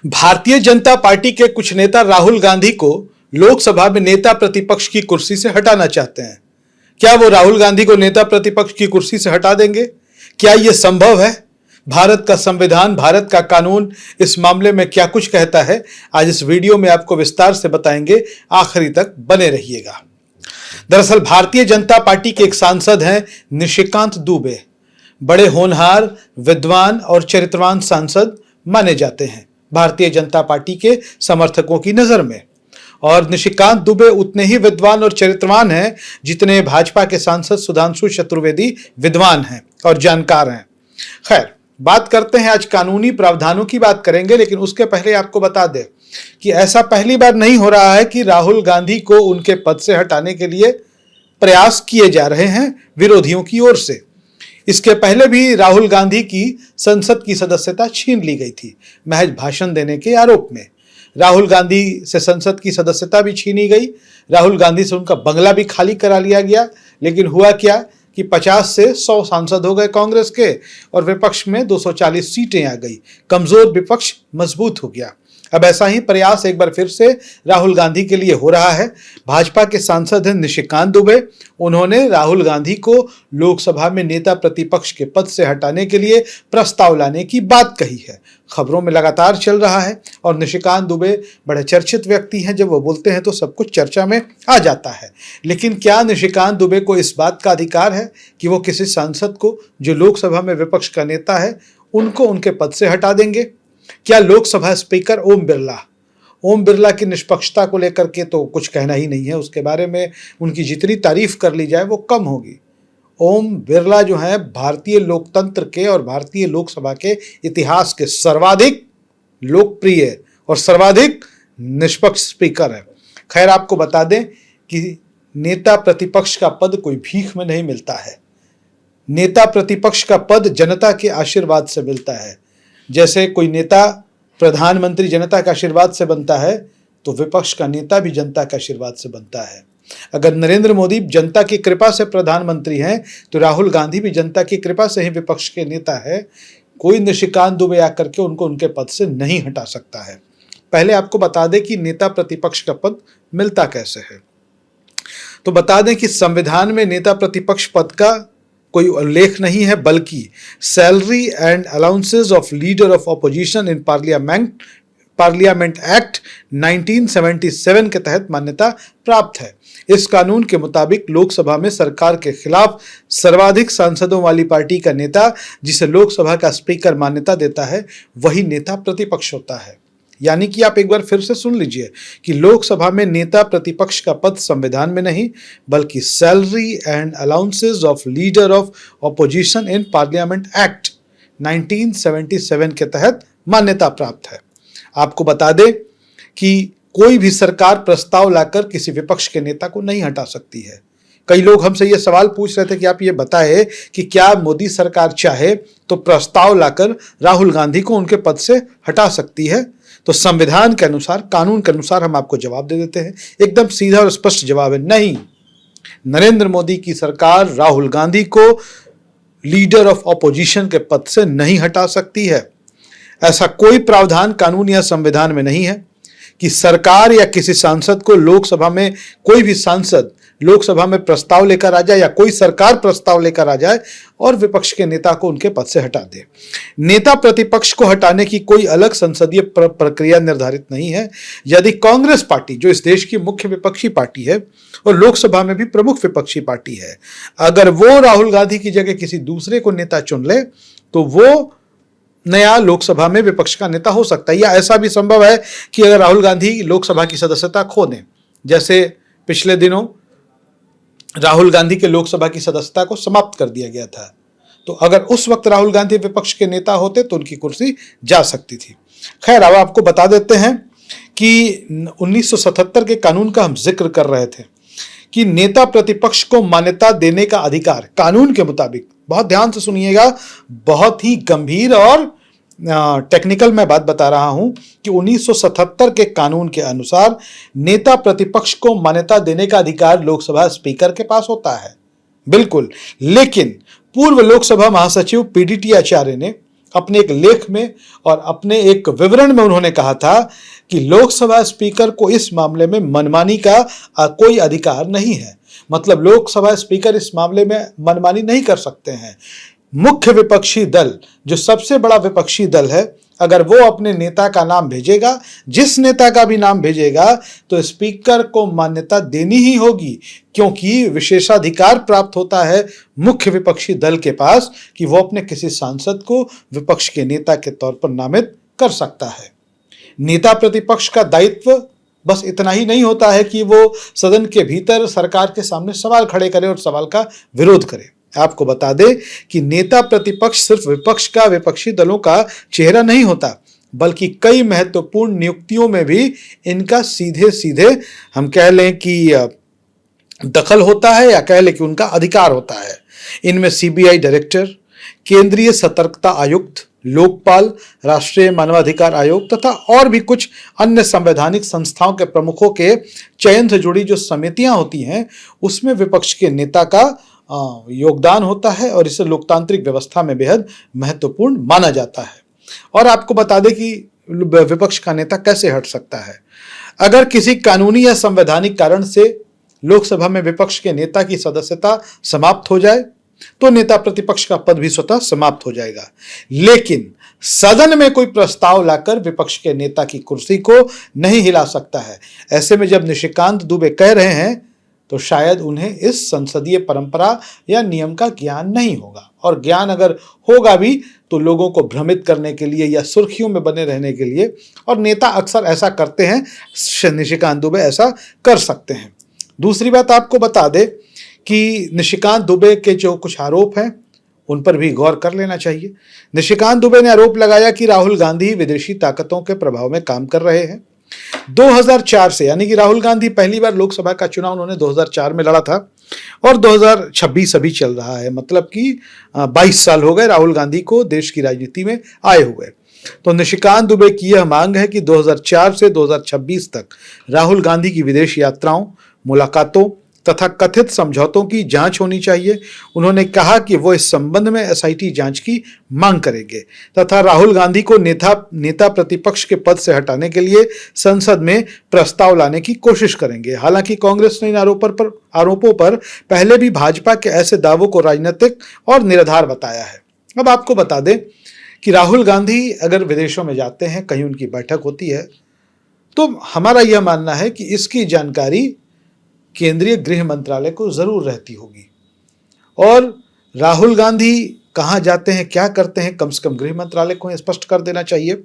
Bharatiya Janata party के कुछ नेता राहुल गांधी को लोकसभा में नेता प्रतिपक्ष की कुर्सी से हटाना चाहते हैं। क्या वो राहुल गांधी को नेता प्रतिपक्ष की कुर्सी से हटा देंगे? क्या यह संभव है? भारत का संविधान, भारत का कानून इस मामले में क्या कुछ कहता है, आज इस वीडियो में आपको विस्तार से बताएंगे। आखिरी तक बने रहिएगा। दरअसल भारतीय जनता पार्टी के एक सांसद हैं निशिकांत दुबे। बड़े होनहार, विद्वान और चरित्रवान सांसद माने जाते हैं भारतीय जनता पार्टी के समर्थकों की नजर में। और निशिकांत दुबे उतने ही विद्वान और चरित्रवान हैं जितने भाजपा के सांसद सुधांशु चतुर्वेदी विद्वान हैं और जानकार हैं। खैर, बात करते हैं, आज कानूनी प्रावधानों की बात करेंगे, लेकिन उसके पहले आपको बता दें कि ऐसा पहली बार नहीं हो रहा है कि राहुल गांधी को उनके पद से हटाने के लिए प्रयास किए जा रहे हैं विरोधियों की ओर से। इसके पहले भी राहुल गांधी की संसद की सदस्यता छीन ली गई थी महज भाषण देने के आरोप में। राहुल गांधी से संसद की सदस्यता भी छीनी गई, राहुल गांधी से उनका बंगला भी खाली करा लिया गया। लेकिन हुआ क्या कि 50 से 100 सांसद हो गए कांग्रेस के और विपक्ष में 240 सीटें आ गई। कमजोर विपक्ष मजबूत हो गया। अब ऐसा ही प्रयास एक बार फिर से राहुल गांधी के लिए हो रहा है। भाजपा के सांसद हैं निशिकांत दुबे। उन्होंने राहुल गांधी को लोकसभा में नेता प्रतिपक्ष के पद से हटाने के लिए प्रस्ताव लाने की बात कही है। खबरों में लगातार चल रहा है और निशिकांत दुबे बड़े चर्चित व्यक्ति हैं। जब वो बोलते हैं तो सब कुछ चर्चा में आ जाता है। लेकिन क्या निशिकांत दुबे को इस बात का अधिकार है कि वो किसी सांसद को जो लोकसभा में विपक्ष का नेता है उनको उनके पद से हटा देंगे? क्या लोकसभा स्पीकर ओम बिरला की निष्पक्षता को लेकर के तो कुछ कहना ही नहीं है। उसके बारे में उनकी जितनी तारीफ कर ली जाए वो कम होगी। ओम बिरला जो है भारतीय लोकतंत्र के और भारतीय लोकसभा के इतिहास के सर्वाधिक लोकप्रिय और सर्वाधिक निष्पक्ष स्पीकर है। खैर, आपको बता दें कि नेता प्रतिपक्ष का पद कोई भीख में नहीं मिलता है। नेता प्रतिपक्ष का पद जनता के आशीर्वाद से मिलता है। जैसे कोई नेता प्रधानमंत्री जनता के आशीर्वाद से बनता है, तो विपक्ष का नेता भी जनता के आशीर्वाद से बनता है। अगर नरेंद्र मोदी जनता की कृपा से प्रधानमंत्री हैं, तो राहुल गांधी भी जनता की कृपा से ही विपक्ष के नेता है। कोई निशिकांत दुबे आकर के उनको उनके पद से नहीं हटा सकता है। पहले आपको बता दें कि नेता प्रतिपक्ष का पद मिलता कैसे है। तो बता दें कि संविधान में नेता प्रतिपक्ष पद का कोई उल्लेख नहीं है, बल्कि salary and allowances of leader of opposition in parliament act 1977 के तहत मान्यता प्राप्त है। इस कानून के मुताबिक लोकसभा में सरकार के खिलाफ सर्वाधिक सांसदों वाली पार्टी का नेता, जिसे लोकसभा का स्पीकर मान्यता देता है, वही नेता प्रतिपक्ष होता है। यानी कि आप एक बार फिर से सुन लीजिए कि लोकसभा में नेता प्रतिपक्ष का पद संविधान में नहीं, बल्कि salary and allowances of leader of opposition in parliament act 1977 के तहत मान्यता प्राप्त है। आपको बता दें कि कोई भी सरकार प्रस्ताव लाकर किसी विपक्ष के नेता को नहीं हटा सकती है। कई लोग हमसे ये सवाल पूछ रहे थे कि आप ये बताएं कि क्या मोदी सरकार चाहे तो प्रस्ताव लाकर राहुल गांधी को उनके पद से हटा सकती है? तो संविधान के अनुसार, कानून के अनुसार हम आपको जवाब दे देते हैं। एकदम सीधा और स्पष्ट जवाब है, नहीं। नरेंद्र मोदी की सरकार राहुल गांधी को लीडर ऑफ ऑपोजिशन के पद से नहीं हटा सकती है। ऐसा कोई प्रावधान कानून या संविधान में नहीं है कि सरकार या किसी सांसद को लोकसभा में, कोई भी सांसद लोकसभा में प्रस्ताव लेकर आ जाए या कोई सरकार प्रस्ताव लेकर आ जाए और विपक्ष के नेता को उनके पद से हटा दे। नेता प्रतिपक्ष को हटाने की कोई अलग संसदीय प्रक्रिया निर्धारित नहीं है। यदि कांग्रेस पार्टी, जो इस देश की मुख्य विपक्षी पार्टी है और लोकसभा में भी प्रमुख विपक्षी पार्टी है, अगर वो राहुल गांधी की जगह किसी दूसरे को नेता चुन ले, तो वो नया लोकसभा में विपक्ष का नेता हो सकता है। या ऐसा भी संभव है कि अगर राहुल गांधी लोकसभा की सदस्यता खो दें, जैसे पिछले दिनों राहुल गांधी के लोकसभा की सदस्यता को समाप्त कर दिया गया था, तो अगर उस वक्त राहुल गांधी विपक्ष के नेता होते तो उनकी कुर्सी जा सकती थी। खैर, अब आपको बता देते हैं कि 1977 के कानून का हम जिक्र कर रहे थे कि नेता प्रतिपक्ष को मान्यता देने का अधिकार कानून के मुताबिक, बहुत ध्यान से सुनिएगा, बहुत ही गंभीर और टेक्निकल मैं बात बता रहा हूं कि 1977 के कानून के अनुसार नेता प्रतिपक्ष को मान्यता देने का अधिकार लोकसभा स्पीकर के पास होता है, बिल्कुल। लेकिन पूर्व लोकसभा महासचिव पीडीटी आचार्य ने अपने एक लेख में और अपने एक विवरण में उन्होंने कहा था कि लोकसभा स्पीकर को इस मामले में मनमानी का कोई अधिकार नहीं है। मतलब लोकसभा स्पीकर इस मामले में मनमानी नहीं कर सकते हैं। मुख्य विपक्षी दल, जो सबसे बड़ा विपक्षी दल है, अगर वो अपने नेता का नाम भेजेगा, जिस नेता का भी नाम भेजेगा, तो स्पीकर को मान्यता देनी ही होगी, क्योंकि विशेषाधिकार प्राप्त होता है मुख्य विपक्षी दल के पास कि वो अपने किसी सांसद को विपक्ष के नेता के तौर पर नामित कर सकता है। नेता प्रतिपक्ष का दायित्व बस इतना ही नहीं होता है कि वो सदन के भीतर सरकार के सामने सवाल खड़े करे और सवाल का विरोध करे। आपको बता दें कि नेता प्रतिपक्ष सिर्फ विपक्ष का, विपक्षी दलों का चेहरा नहीं होता, बल्कि कई महत्वपूर्ण नियुक्तियों में भी इनका सीधे सीधे हम कह लें कि दखल होता है, या कह लें कि उनका अधिकार होता है। इनमें सीबीआई डायरेक्टर, केंद्रीय सतर्कता आयुक्त, लोकपाल, राष्ट्रीय मानवाधिकार आयोग तथा और भी कुछ अन्य संवैधानिक संस्थाओं के प्रमुखों के चयन से जुड़ी जो समितियां होती हैं, उसमें विपक्ष के नेता का योगदान होता है और इसे लोकतांत्रिक व्यवस्था में बेहद महत्वपूर्ण माना जाता है। और आपको बता दें कि विपक्ष का नेता कैसे हट सकता है। अगर किसी कानूनी या संवैधानिक कारण से लोकसभा में विपक्ष के नेता की सदस्यता समाप्त हो जाए, तो नेता प्रतिपक्ष का पद भी स्वतः समाप्त हो जाएगा। लेकिन सदन में कोई प्रस्ताव लाकर विपक्ष के नेता की कुर्सी को नहीं हिला सकता है। ऐसे में जब निशिकांत दुबे कह रहे हैं, तो शायद उन्हें इस संसदीय परंपरा या नियम का ज्ञान नहीं होगा, और ज्ञान अगर होगा भी तो लोगों को भ्रमित करने के लिए या सुर्खियों में बने रहने के लिए, और नेता अक्सर ऐसा करते हैं, निशिकांत दुबे ऐसा कर सकते हैं। दूसरी बात आपको बता दें कि निशिकांत दुबे के जो कुछ आरोप हैं, उन पर भी गौर कर लेना चाहिए। निशिकांत दुबे ने आरोप लगाया कि राहुल गांधी विदेशी ताकतों के प्रभाव में काम कर रहे हैं। 2004 से, यानी कि राहुल गांधी पहली बार लोकसभा का चुनाव उन्होंने 2004 में लड़ा था, और 2026 अभी चल रहा है, मतलब कि 22 साल हो गए राहुल गांधी को देश की राजनीति में आए हुए। तो निशिकांत दुबे की यह मांग है कि 2004 से 2026 तक राहुल गांधी की विदेश यात्राओं, मुलाकातों तथा कथित समझौतों की जांच होनी चाहिए। उन्होंने कहा कि वो इस संबंध में एसआईटी जांच की मांग करेंगे तथा राहुल गांधी को नेता प्रतिपक्ष के पद से हटाने के लिए संसद में प्रस्ताव लाने की कोशिश करेंगे। हालांकि कांग्रेस ने इन आरोपों पर पहले भी भाजपा के ऐसे दावों को राजनीतिक और निराधार बताया है। अब आपको बता दें कि राहुल गांधी अगर विदेशों में जाते हैं, कहीं उनकी बैठक होती है, तो हमारा यह मानना है कि इसकी जानकारी केंद्रीय गृह मंत्रालय को जरूर रहती होगी, और राहुल गांधी कहां जाते हैं, क्या करते हैं, कम से कम गृह मंत्रालय को स्पष्ट कर देना चाहिए।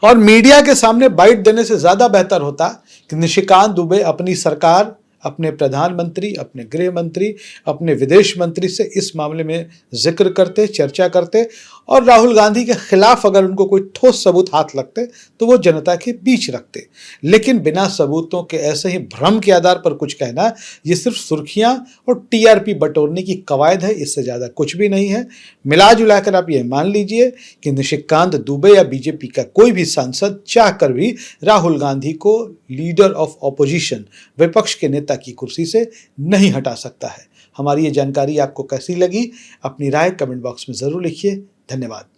और मीडिया के सामने बाइट देने से ज्यादा बेहतर होता कि निशिकांत दुबे अपनी सरकार, अपने प्रधानमंत्री, अपने गृह मंत्री, अपने विदेश मंत्री से इस मामले में जिक्र करते, चर्चा करते, और राहुल गांधी के खिलाफ अगर उनको कोई ठोस सबूत हाथ लगते तो वो जनता के बीच रखते। लेकिन बिना सबूतों के ऐसे ही भ्रम के आधार पर कुछ कहना, ये सिर्फ सुर्खियां और टीआरपी बटोरने की कवायद है, इससे ज्यादा कुछ भी नहीं है। मिला जुलाकर आप ये मान लीजिए कि निशिकांत दुबे या बीजेपी का कोई भी सांसद चाहकर भी राहुल गांधी को लीडर ऑफ ऑपोजिशन, विपक्ष के नेता की कुर्सी से नहीं हटा सकता है। हमारी ये जानकारी आपको कैसी लगी, अपनी राय कमेंट बॉक्स में जरूर लिखिए। धन्यवाद।